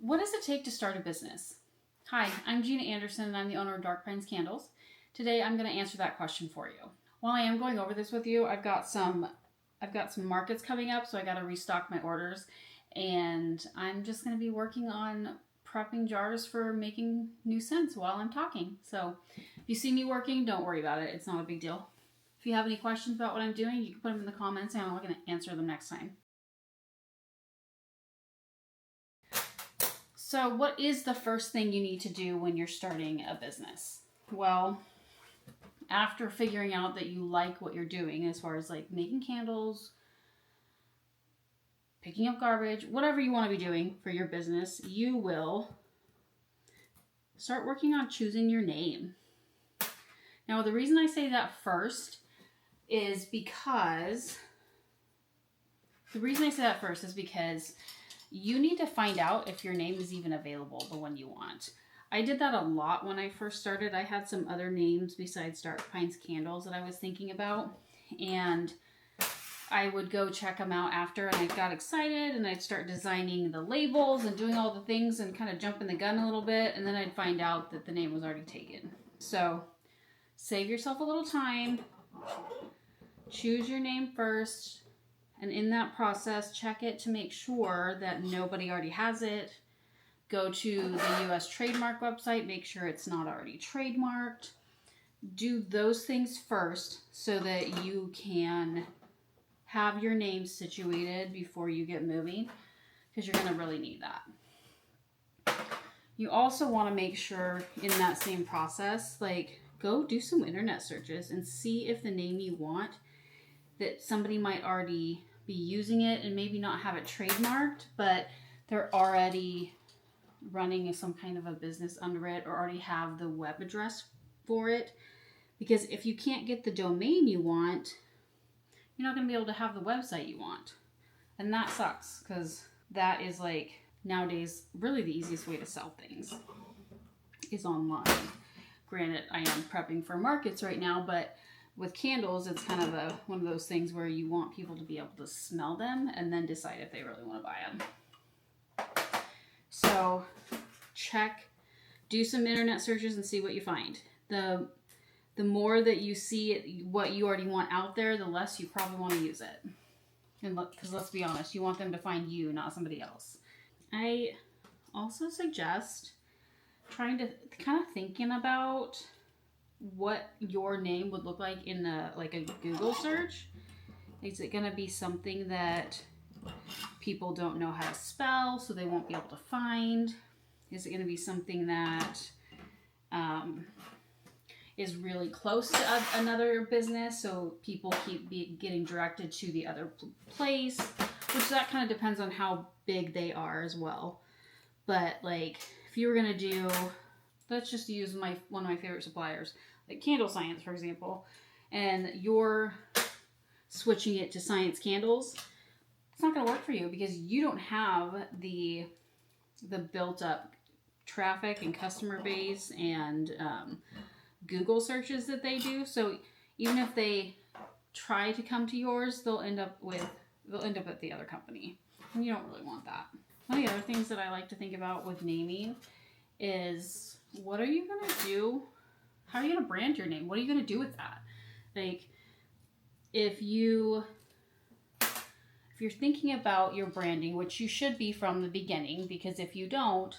What does it take to start a business? Hi, I'm Gina Anderson and I'm the owner of Dark Pines Candles. Today I'm going to answer that question for you. While I am going over this with you, I've got some markets coming up, so I got to restock my orders, and I'm just going to be working on prepping jars for making new scents while I'm talking. So if you see me working, don't worry about it. It's not a big deal. If you have any questions about what I'm doing, you can put them in the comments and I'm going to answer them next time. So what is the first thing you need to do when you're starting a business? Well, after figuring out that you like what you're doing, as far as like making candles, picking up garbage, whatever you want to be doing for your business, you will start working on choosing your name. Now, the reason I say that first is because you need to find out if your name is even available, the one you want. I did that a lot when I first started. I had some other names besides Dark Pines Candles that I was thinking about, and I would go check them out after, and I got excited, and I'd start designing the labels and doing all the things and kind of jumping the gun a little bit, and then I'd find out that the name was already taken. So save yourself a little time, choose your name first, and in that process, check it to make sure that nobody already has it. Go to the U.S. trademark website, make sure it's not already trademarked. Do those things first so that you can have your name situated before you get moving, because you're going to really need that. You also want to make sure in that same process, like, go do some internet searches and see if the name you want, that somebody might already be using it and maybe not have it trademarked, but they're already running some kind of a business under it or already have the web address for it. Because if you can't get the domain you want, you're not going to be able to have the website you want. And that sucks, because that is, like, nowadays really the easiest way to sell things is online. Granted, I am prepping for markets right now, but with candles, it's kind of one of those things where you want people to be able to smell them and then decide if they really want to buy them. So do some internet searches and see what you find. The more that you see what you already want out there, the less you probably want to use it. And because let's be honest, you want them to find you, not somebody else. I also suggest trying to thinking about what your name would look like in a Google search. Is it going to be something that people don't know how to spell, so they won't be able to find? Is it going to be something that is really close to another business, so people keep getting directed to the other place? Which that kind of depends on how big they are as well. But like, if you were going to do, let's just use one of my favorite suppliers, like Candle Science, for example, and you're switching it to Science Candles, it's not going to work for you because you don't have the built up traffic and customer base and Google searches that they do. So even if they try to come to yours, they'll end up at the other company, and you don't really want that. One of the other things that I like to think about with naming is, what are you going to do? How are you going to brand your name? What are you going to do with that? Like, if you're thinking about your branding, which you should be from the beginning, because if you don't,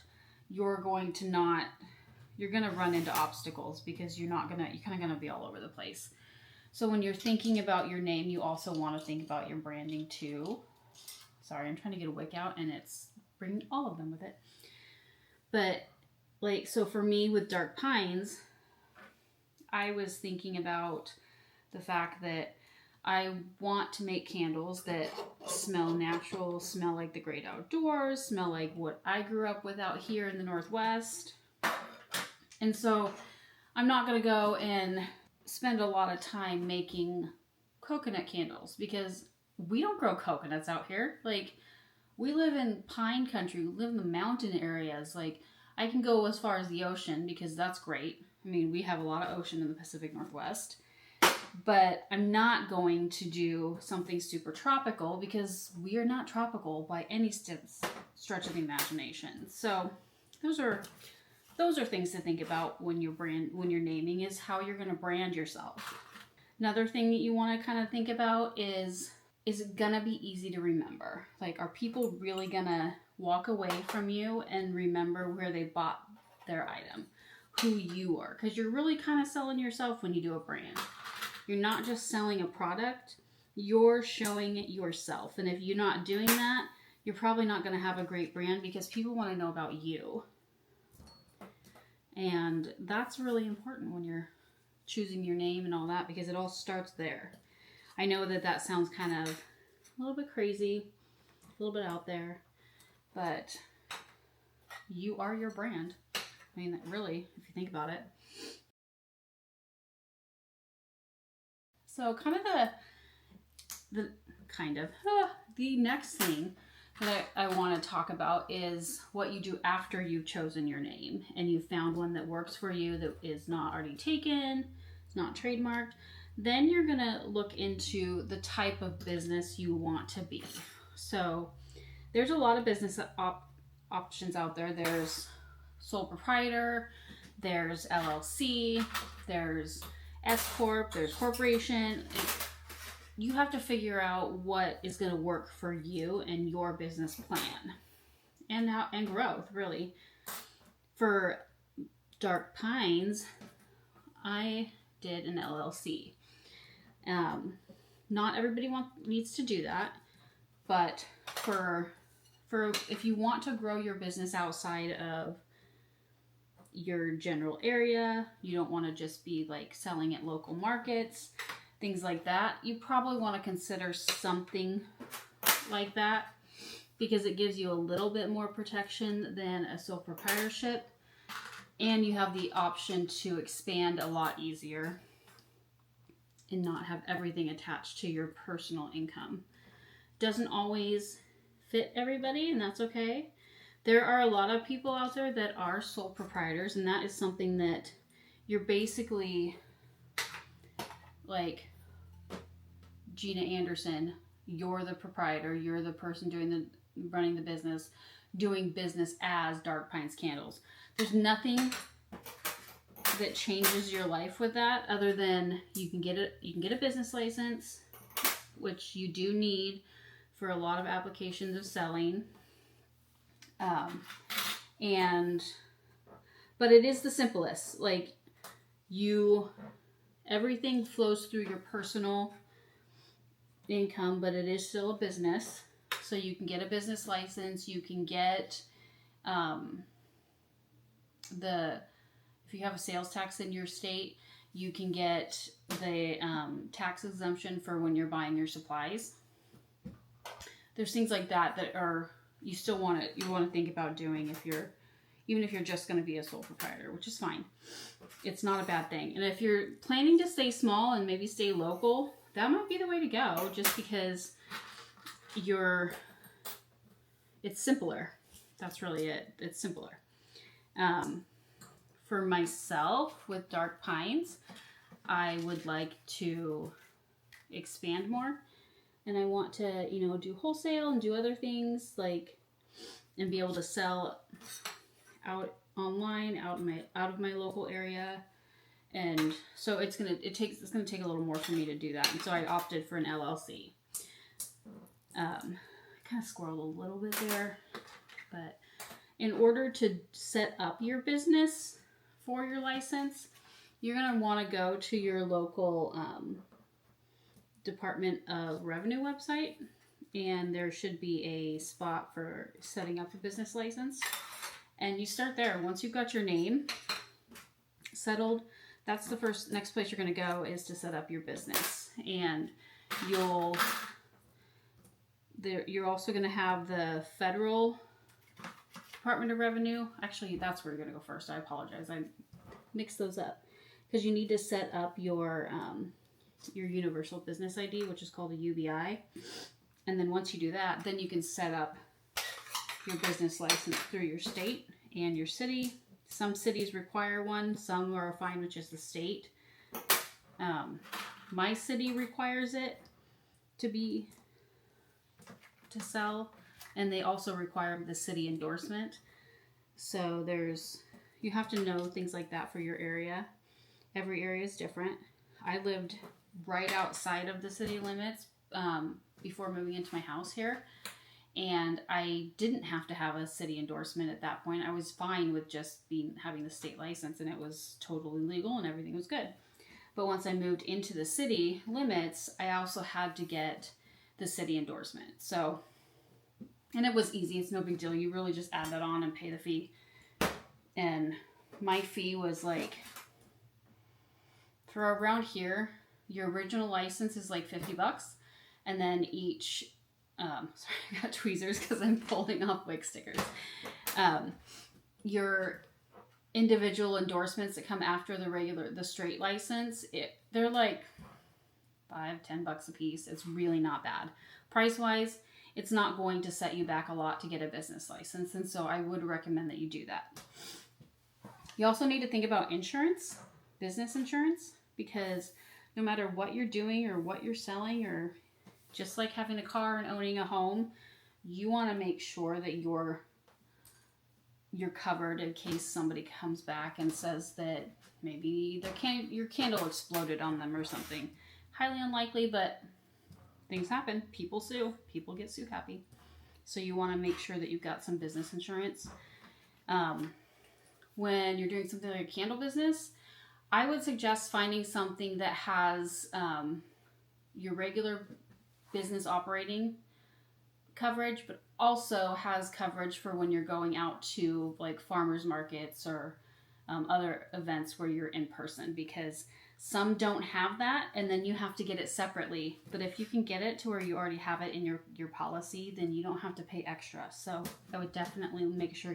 you're going to run into obstacles, because you're kind of going to be all over the place. So when you're thinking about your name, you also want to think about your branding too. Sorry, I'm trying to get a wick out and it's bringing all of them with it. But like, so for me with Dark Pines, I was thinking about the fact that I want to make candles that smell natural, smell like the great outdoors, smell like what I grew up with out here in the Northwest. And so I'm not going to go and spend a lot of time making coconut candles, because we don't grow coconuts out here. Like, we live in pine country, we live in the mountain areas. Like, I can go as far as the ocean because that's great. I mean, we have a lot of ocean in the Pacific Northwest. But I'm not going to do something super tropical because we are not tropical by any stretch of the imagination. So those are things to think about when you're naming, is how you're going to brand yourself. Another thing that you want to kind of think about is it going to be easy to remember? Like, are people really going to walk away from you and remember where they bought their item, who you are? Because you're really kind of selling yourself when you do a brand. You're not just selling a product, you're showing it yourself. And if you're not doing that, you're probably not going to have a great brand, because people want to know about you. And that's really important when you're choosing your name and all that, because it all starts there. I know that sounds kind of a little bit crazy, a little bit out there, but you are your brand. I mean, really, if you think about it. So the next thing that I want to talk about is what you do after you've chosen your name and you've found one that works for you, that is not already taken, it's not trademarked. Then you're going to look into the type of business you want to be. So there's a lot of business options out there. There's sole proprietor, there's LLC, there's S Corp, there's corporation. You have to figure out what is going to work for you and your business plan and growth, really. For Dark Pines, I did an LLC. Not everybody needs to do that, but for if you want to grow your business outside of your general area, you don't want to just be like selling at local markets, things like that, you probably want to consider something like that, because it gives you a little bit more protection than a sole proprietorship, and you have the option to expand a lot easier and not have everything attached to your personal income. Doesn't always fit everybody, and that's okay. There are a lot of people out there that are sole proprietors, and that is something that you're basically like Gina Anderson. You're the proprietor. You're the person running the business, doing business as Dark Pines Candles. There's nothing that changes your life with that, other than you can get a business license, which you do need for a lot of applications of selling. But it is the simplest. Like, everything flows through your personal income, but it is still a business. So you can get a business license. You can get if you have a sales tax in your state, you can get the tax exemption for when you're buying your supplies. There's things like that are you want to think about doing even if you're just going to be a sole proprietor, which is fine. It's not a bad thing. And if you're planning to stay small and maybe stay local, that might be the way to go, just because it's simpler. That's really it. It's simpler. For myself with Dark Pines, I would like to expand more, and I want to, do wholesale and do other things, and be able to sell out online, out of my local area. And so it's gonna take a little more for me to do that. And so I opted for an LLC. Kind of squirreled a little bit there, but in order to set up your business for your license, you're gonna want to go to your local Department of Revenue website, and there should be a spot for setting up a business license. And you start there. Once you've got your name settled, that's the next place you're going to go, is to set up your business. And you're also going to have the federal Department of Revenue. Actually, that's where you're going to go first. I apologize. I mixed those up, because you need to set up your Universal Business ID, which is called a UBI. And then once you do that, then you can set up your business license through your state and your city. Some cities require one, some are fine with just the state. my city requires it to sell, and they also require the city endorsement. So you have to know things like that for your area. Every area is different. I lived right outside of the city limits before moving into my house here, and I didn't have to have a city endorsement at that point. I was fine with just having the state license, and it was totally legal and everything was good. But once I moved into the city limits, I also had to get the city endorsement. So, and it was easy. It's no big deal. You really just add that on and pay the fee. And my fee was like, for around here, your original license is like $50. And then each, sorry, I got tweezers because I'm pulling off wicks stickers. Your individual endorsements that come after the straight license, they're like $5-10 a piece. It's really not bad. Price wise, it's not going to set you back a lot to get a business license. And so I would recommend that you do that. You also need to think about insurance, business insurance, because no matter what you're doing or what you're selling, or just like having a car and owning a home, you want to make sure that you're covered in case somebody comes back and says that maybe your candle exploded on them or something. Highly unlikely, but things happen. People sue. People get sue happy. So you want to make sure that you've got some business insurance. When you're doing something like a candle business, I would suggest finding something that has your regular business operating coverage, but also has coverage for when you're going out to like farmers markets or other events where you're in person, because some don't have that, and then you have to get it separately. But if you can get it to where you already have it in your policy, then you don't have to pay extra. So I would definitely make sure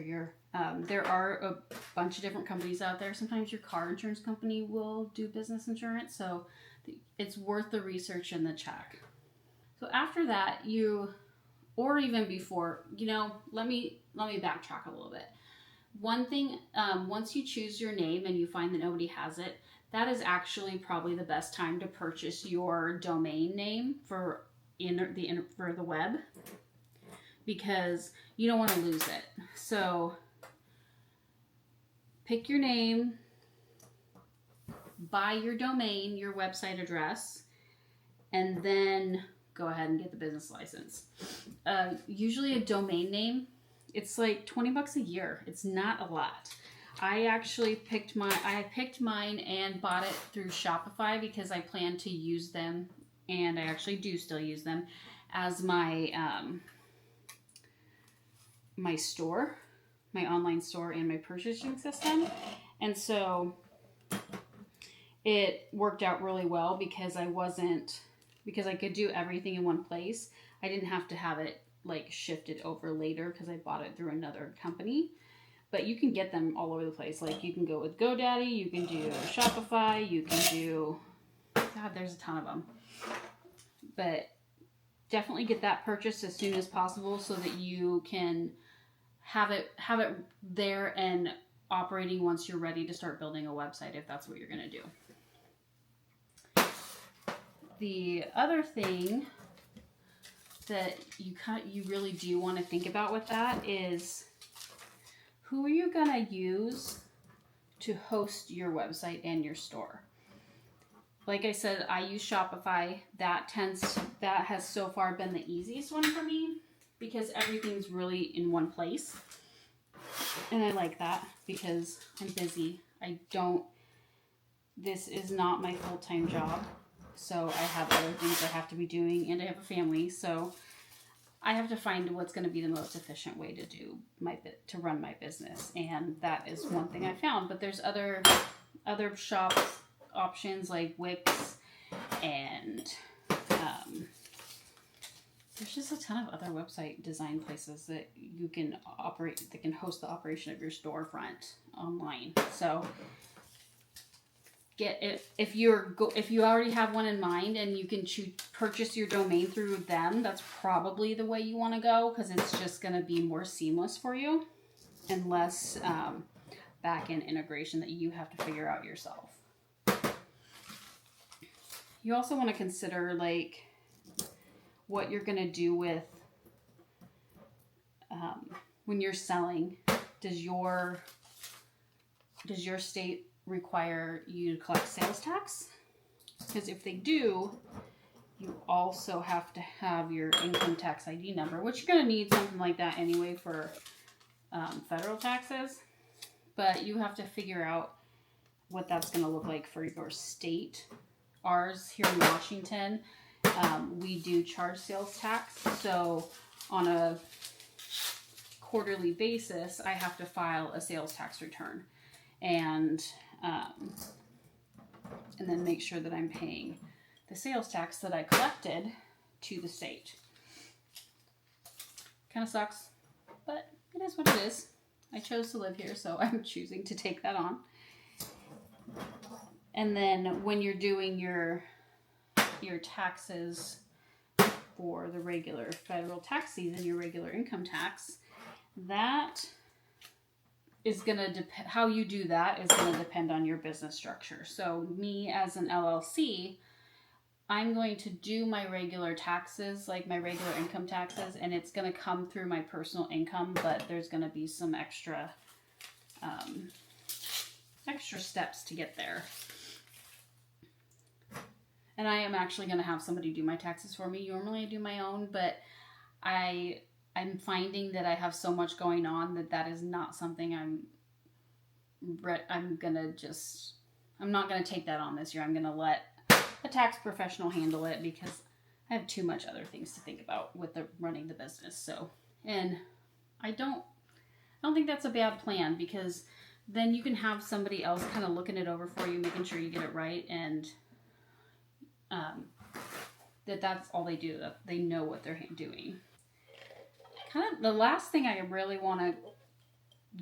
there are a bunch of different companies out there. Sometimes your car insurance company will do business insurance, so it's worth the research and the check. So after that, or even before, let me backtrack a little bit. One thing, once you choose your name and you find that nobody has it, that is actually probably the best time to purchase your domain name for the web, because you don't want to lose it. So pick your name, buy your domain, your website address, and then go ahead and get the business license. Usually a domain name, it's like $20 a year. It's not a lot. I actually picked mine and bought it through Shopify because I plan to use them, and I actually do still use them as my my store, my online store, and my purchasing system. And so it worked out really well because I could do everything in one place. I didn't have to have it like shifted over later because I bought it through another company. But you can get them all over the place. Like you can go with GoDaddy, you can do Shopify, you can do, God, there's a ton of them. But definitely get that purchased as soon as possible so that you can have it there and operating once you're ready to start building a website, if that's what you're going to do. The other thing that you really do want to think about with that is, who are you going to use to host your website and your store? Like I said, I use Shopify. That has so far been the easiest one for me because everything's really in one place. And I like that because I'm busy. This is not my full-time job. So I have other things I have to be doing, and I have a family. So I have to find what's going to be the most efficient way to run my business, and that is one thing I found. But there's other shop options like Wicks, and there's just a ton of other website design places that you can operate, that can host the operation of your storefront online. So if you already have one in mind and you can purchase your domain through them, that's probably the way you want to go, because it's just going to be more seamless for you and less back-end integration that you have to figure out yourself. you also want to consider like what you're going to do with when you're selling. Does your state require you to collect sales tax? Because if they do, you also have to have your income tax ID number, which you're going to need something like that anyway for federal taxes. But you have to figure out what that's going to look like for your state. Ours here in Washington, we do charge sales tax. So on a quarterly basis, I have to file a sales tax return and then make sure that I'm paying the sales tax that I collected to the state. Kind of sucks, but it is what it is. I chose to live here, so I'm choosing to take that on. And then when you're doing your taxes for the regular federal tax season, your regular income tax, that is going to depend, how you do that is going to depend on your business structure. So me as an LLC, I'm going to do my regular taxes, like my regular income taxes, and it's going to come through my personal income, but there's going to be some extra steps to get there. And I am actually going to have somebody do my taxes for me. Normally I do my own, but I'm finding that I have so much going on that is not something I'm not going to take that on this year. I'm going to let a tax professional handle it because I have too much other things to think about with running the business. So, and I don't think that's a bad plan, because then you can have somebody else kind of looking it over for you, making sure you get it right, and that's all they do, that they know what they're doing. Kind of the last thing I really want to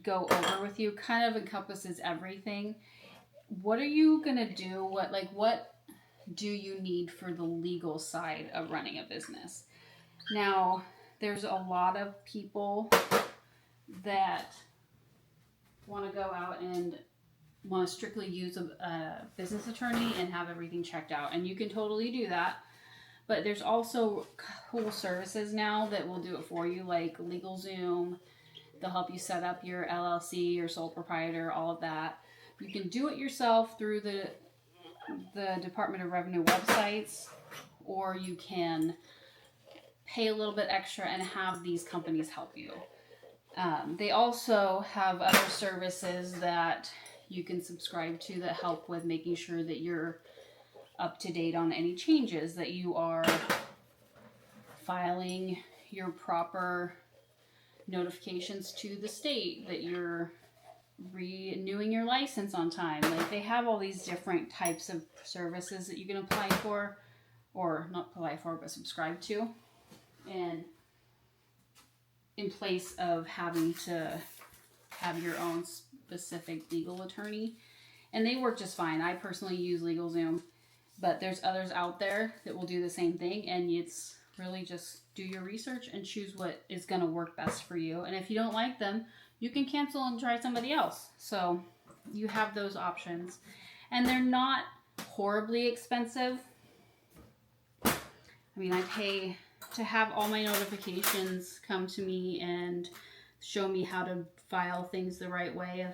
go over with you kind of encompasses everything. What are you going to do? What do you need for the legal side of running a business? Now, there's a lot of people that want to go out and want to strictly use a business attorney and have everything checked out. And you can totally do that. But there's also cool services now that will do it for you, like LegalZoom. They'll help you set up your LLC, your sole proprietor, all of that. You can do it yourself through the Department of Revenue websites, or you can pay a little bit extra and have these companies help you. They also have other services that you can subscribe to that help with making sure that you're up to date on any changes, that you are filing your proper notifications to the state, that you're renewing your license on time. Like, they have all these different types of services that you can apply for, or not apply for, but subscribe to, and in place of having to have your own specific legal attorney. And they work just fine. I personally use LegalZoom, but there's others out there that will do the same thing, and it's really just do your research and choose what is going to work best for you. And if you don't like them, you can cancel and try somebody else. So you have those options. And they're not horribly expensive. I mean, I pay to have all my notifications come to me and show me how to file things the right way.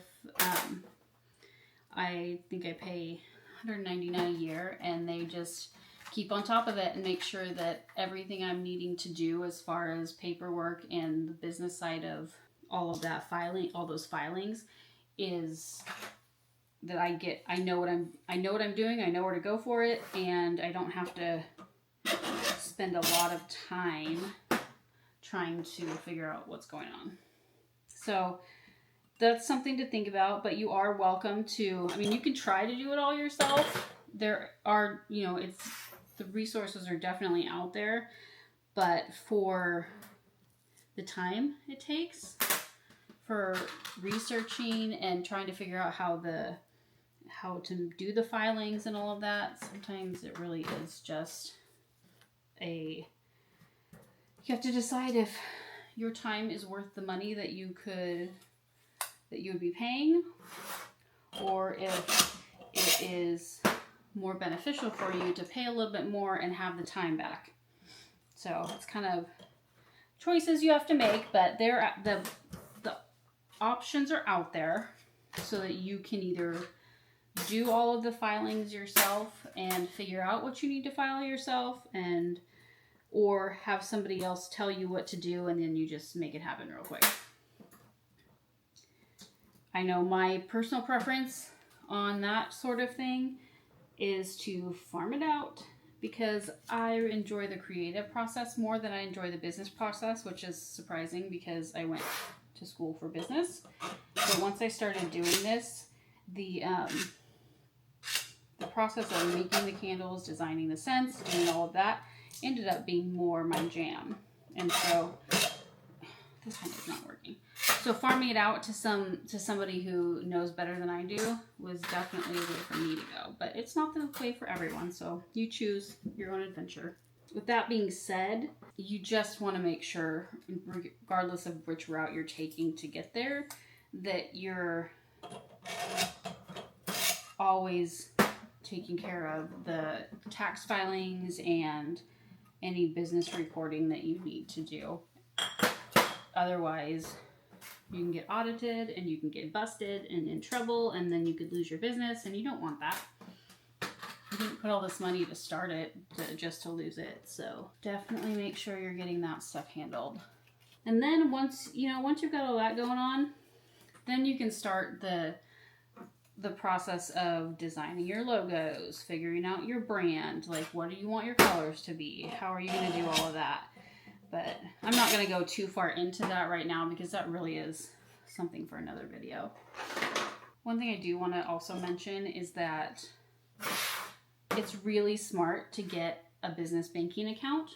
I think I pay $199 a year, and they just keep on top of it and make sure that everything I'm needing to do as far as paperwork and the business side of all of that filing, all those filings, is that I know what I'm doing, I know where to go for it, and I don't have to spend a lot of time trying to figure out what's going on. So that's something to think about, but you are welcome to, I mean, you can try to do it all yourself. There are, the resources are definitely out there, but for the time it takes for researching and trying to figure out how to do the filings and all of that, sometimes it really is just you have to decide if your time is worth the money that you would be paying, or if it is more beneficial for you to pay a little bit more and have the time back. So it's kind of choices you have to make, but the options are out there so that you can either do all of the filings yourself and figure out what you need to file yourself, or have somebody else tell you what to do and then you just make it happen real quick. I know my personal preference on that sort of thing is to farm it out, because I enjoy the creative process more than I enjoy the business process, which is surprising because I went to school for business. But once I started doing this, the process of making the candles, designing the scents, doing all of that ended up being more my jam. And so this one is not working. So farming it out to somebody who knows better than I do was definitely a way for me to go. But it's not the way for everyone, so you choose your own adventure. With that being said, you just want to make sure, regardless of which route you're taking to get there, that you're always taking care of the tax filings and any business recording that you need to do. Otherwise, you can get audited and you can get busted and in trouble, and then you could lose your business, and you don't want that. You didn't put all this money to start it just to lose it. So definitely make sure you're getting that stuff handled. And then once you've got all that going on, then you can start the process of designing your logos, figuring out your brand, like what do you want your colors to be? How are you going to do all of that? But I'm not going to go too far into that right now because that really is something for another video. One thing I do want to also mention is that it's really smart to get a business banking account.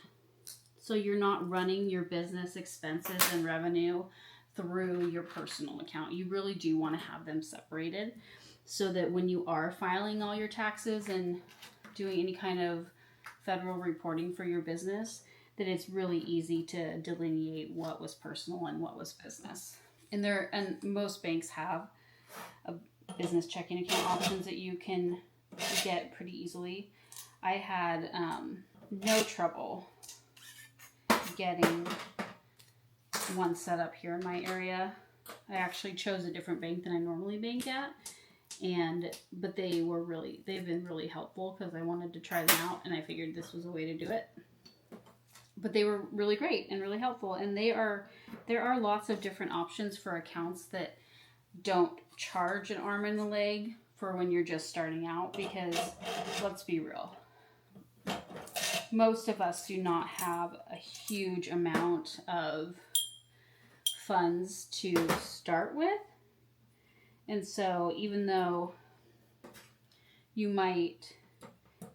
So you're not running your business expenses and revenue through your personal account. You really do want to have them separated so that when you are filing all your taxes and doing any kind of federal reporting for your business, that it's really easy to delineate what was personal and what was business. And most banks have a business checking account options that you can get pretty easily. I had no trouble getting one set up here in my area. I actually chose a different bank than I normally bank at, but they've been really helpful because I wanted to try them out and I figured this was a way to do it. But they were really great and really helpful, and there are lots of different options for accounts that don't charge an arm and a leg for when you're just starting out, because let's be real, most of us do not have a huge amount of funds to start with. And so even though you might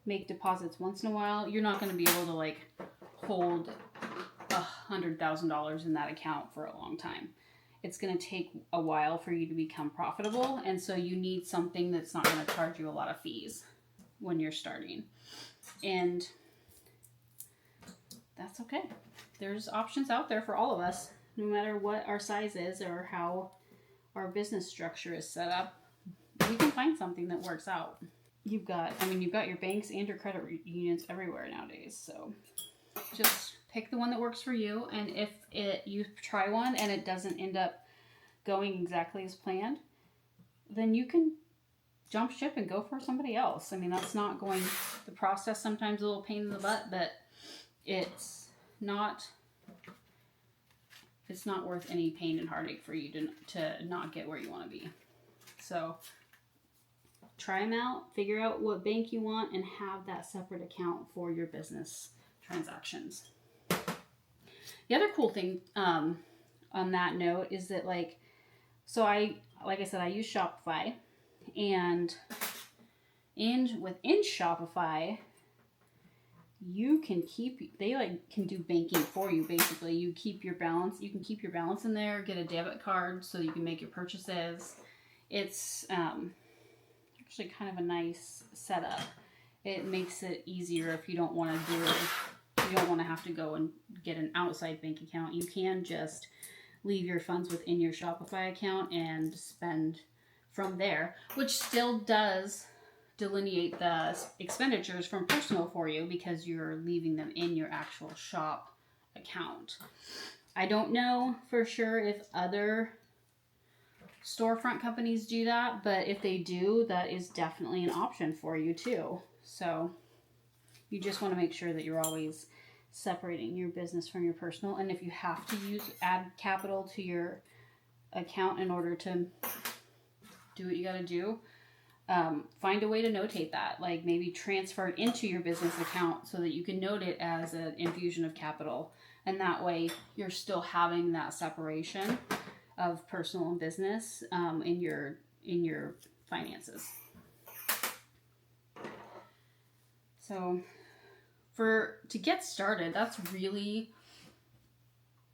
make deposits once in a while, you're not going to be able to hold $100,000 in that account for a long time. It's going to take a while for you to become profitable, and so you need something that's not going to charge you a lot of fees when you're starting. And that's okay. There's options out there for all of us, no matter what our size is or how our business structure is set up. We can find something that works out. You've got your banks and your credit unions everywhere nowadays, so just pick the one that works for you, and if you try one and it doesn't end up going exactly as planned, then you can jump ship and go for somebody else. That's not going, the process sometimes a little pain in the butt, but it's not worth any pain and heartache for you to not get where you want to be. So try them out, figure out what bank you want, and have that separate account for your business transactions. The other cool thing on that note is that I use Shopify, and within Shopify you can can do banking for you. Basically, you can keep your balance in there, get a debit card so you can make your purchases. It's actually kind of a nice setup. It makes it easier if you don't want to have to go and get an outside bank account. You can just leave your funds within your Shopify account and spend from there, which still does delineate the expenditures from personal for you because you're leaving them in your actual shop account. I don't know for sure if other storefront companies do that, but if they do, that is definitely an option for you too. So you just want to make sure that you're always separating your business from your personal. And if you have to add capital to your account in order to do what you got to do, find a way to notate that, like maybe transfer it into your business account so that you can note it as an infusion of capital. And that way you're still having that separation of personal and business in your finances. So to get started, those are really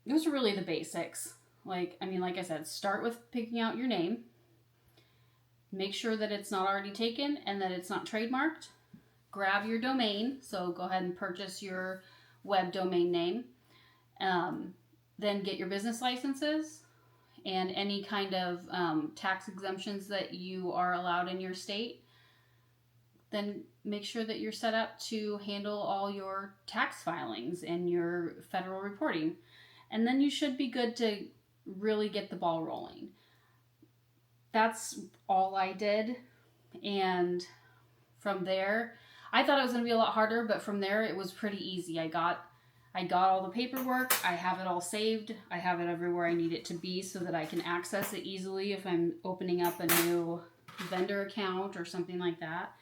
the basics. Like I said, start with picking out your name. Make sure that it's not already taken and that it's not trademarked. Grab your domain. So go ahead and purchase your web domain name. Then get your business licenses and any kind of tax exemptions that you are allowed in your state. Then make sure that you're set up to handle all your tax filings and your federal reporting. And then you should be good to really get the ball rolling. That's all I did. And from there, I thought it was going to be a lot harder, but from there it was pretty easy. I got all the paperwork. I have it all saved. I have it everywhere I need it to be so that I can access it easily if I'm opening up a new vendor account or something like that,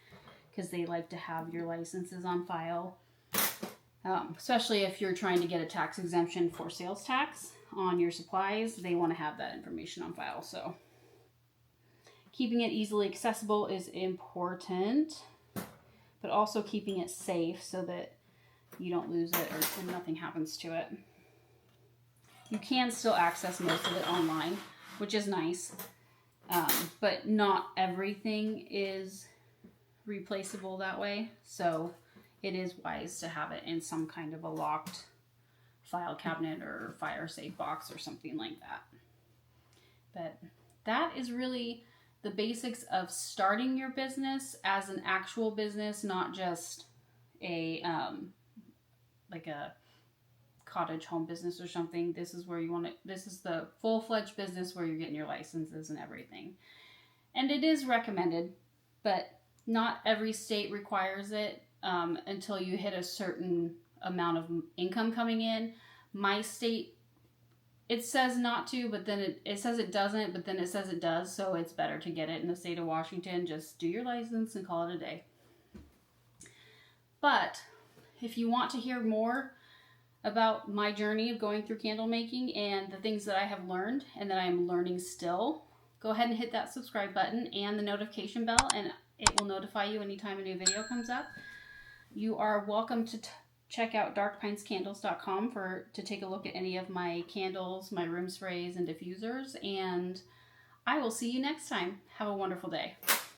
because they like to have your licenses on file, especially if you're trying to get a tax exemption for sales tax on your supplies. They want to have that information on file. So keeping it easily accessible is important, but also keeping it safe so that you don't lose it or nothing happens to it. You can still access most of it online, which is nice, but not everything is replaceable that way. So it is wise to have it in some kind of a locked file cabinet or fire safe box or something like that. But that is really the basics of starting your business as an actual business, not just a like a cottage home business or something. This is where you want it. This is the full-fledged business where you're getting your licenses and everything. And it is recommended, but not every state requires it until you hit a certain amount of income coming in. My state, it says not to, but then it says it doesn't, but then it says it does. So it's better to get it in the state of Washington. Just do your license and call it a day. But if you want to hear more about my journey of going through candle making and the things that I have learned and that I'm learning still, go ahead and hit that subscribe button and the notification bell, and it will notify you anytime a new video comes up. You are welcome to check out darkpinescandles.com to take a look at any of my candles, my room sprays, and diffusers, and I will see you next time. Have a wonderful day.